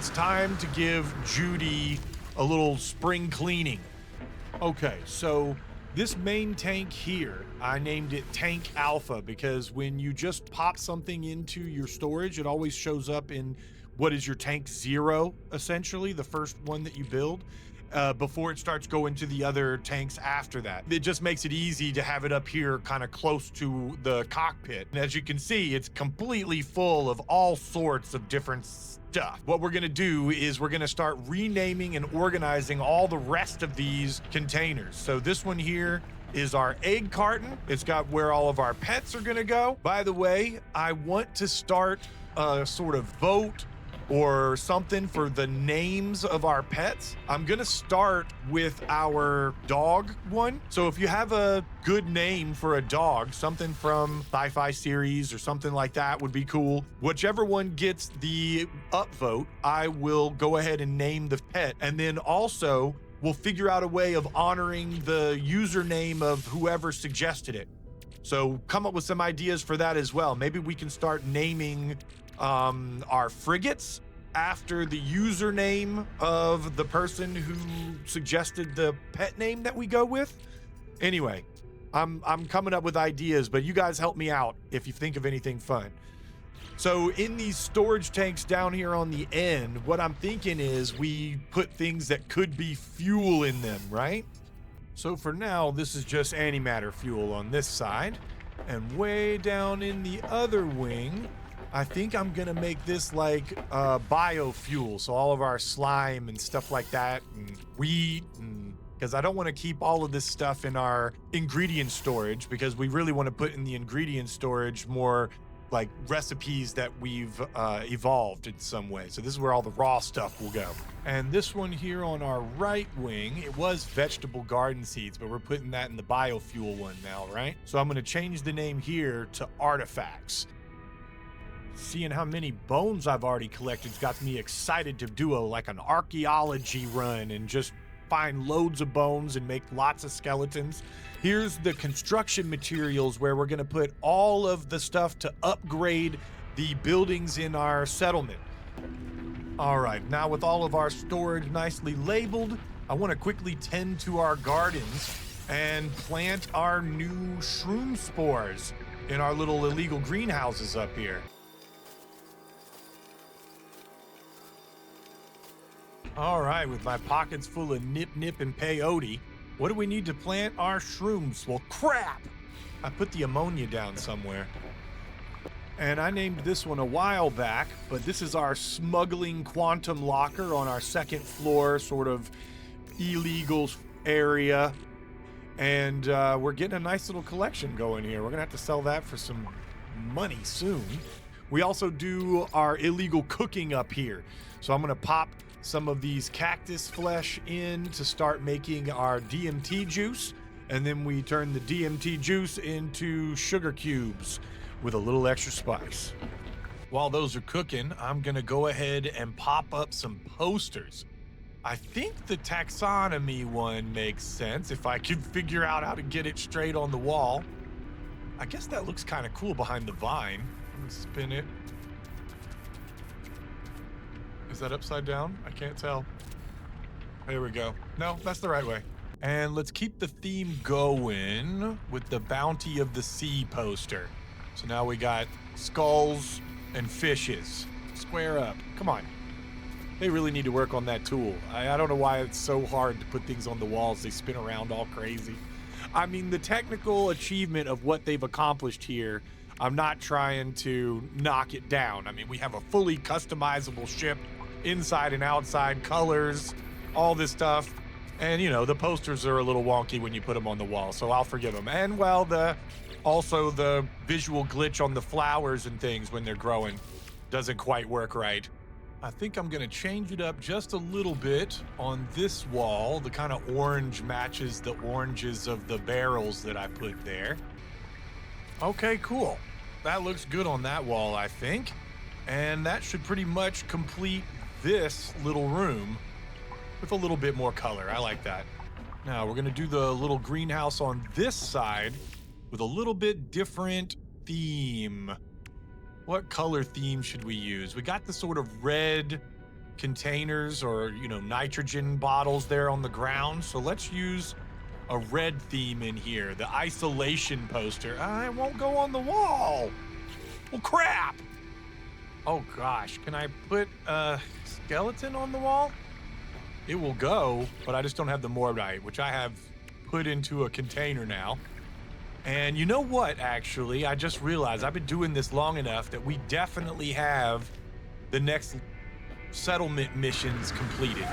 it's time to give Judy a little spring cleaning. Okay, so this main tank here, I named it Tank Alpha because when you just pop something into your storage, it always shows up in what is your tank 0, essentially, the first one that you build, before it starts going to the other tanks after that. It just makes it easy to have it up here kind of close to the cockpit. And as you can see, it's completely full of all sorts of different stuff. What we're gonna do is we're gonna start renaming and organizing all the rest of these containers. So this one here is our egg carton. It's got where all of our pets are gonna go. By the way, I want to start a sort of vote or something for the names of our pets. I'm gonna start with our dog one. So if you have a good name for a dog, something from sci-fi series or something like that would be cool. Whichever one gets the upvote, I will go ahead and name the pet. And then also we'll figure out a way of honoring the username of whoever suggested it. So come up with some ideas for that as well. Maybe we can start naming our frigates after the username of the person who suggested the pet name that we go with. Anyway, I'm coming up with ideas, but you guys help me out if you think of anything fun. So in these storage tanks down here on the end, what I'm thinking is we put things that could be fuel in them, right? So for now, this is just antimatter fuel on this side. And way down in the other wing, I think I'm gonna make this like biofuel. So all of our slime and stuff like that, and wheat, and because I don't want to keep all of this stuff in our ingredient storage, because we really want to put in the ingredient storage more like recipes that we've evolved in some way. So this is where all the raw stuff will go. And this one here on our right wing, it was vegetable garden seeds, but we're putting that in the biofuel one now, right? So I'm gonna change the name here to artifacts. Seeing how many bones I've already collected got me excited to do an archaeology run and just find loads of bones and make lots of skeletons. Here's the construction materials where we're gonna put all of the stuff to upgrade the buildings in our settlement. All right, now with all of our storage nicely labeled, I wanna quickly tend to our gardens and plant our new shroom spores in our little illegal greenhouses up here. All right, with my pockets full of nip, nip, and peyote, what do we need to plant our shrooms? Well, crap! I put the ammonia down somewhere. And I named this one a while back, but this is our smuggling quantum locker on our second floor, sort of illegal area. And we're getting a nice little collection going here. We're gonna have to sell that for some money soon. We also do our illegal cooking up here. So I'm gonna pop some of these cactus flesh in to start making our DMT juice, and then we turn the DMT juice into sugar cubes with a little extra spice. While those are cooking, I'm gonna go ahead and pop up some posters. I think the taxonomy one makes sense if I can figure out how to get it straight on the wall. I guess that looks kind of cool behind the vine. Let me spin it. Is that upside down? I can't tell. There we go. No, that's the right way. And let's keep the theme going with the Bounty of the Sea poster. So now we got skulls and fishes. Square up. Come on. They really need to work on that tool. I don't know why it's so hard to put things on the walls. They spin around all crazy. I mean, the technical achievement of what they've accomplished here, I'm not trying to knock it down. I mean, we have a fully customizable ship, inside and outside, colors, all this stuff. And, you know, the posters are a little wonky when you put them on the wall, so I'll forgive them. And, well, also the visual glitch on the flowers and things when they're growing doesn't quite work right. I think I'm gonna change it up just a little bit on this wall. The kind of orange matches the oranges of the barrels that I put there. Okay, cool. That looks good on that wall, I think. And that should pretty much complete this little room with a little bit more color. I like that. Now we're gonna do the little greenhouse on this side with a little bit different theme. What color theme should we use? We got the sort of red containers or, nitrogen bottles there on the ground. So let's use a red theme in here. The isolation poster. It won't go on the wall. Well, crap. Oh, gosh. Can I put a skeleton on the wall? It will go, but I just don't have the Morbite, which I have put into a container now. And you know what, actually? I just realized I've been doing this long enough that we definitely have the next settlement missions completed.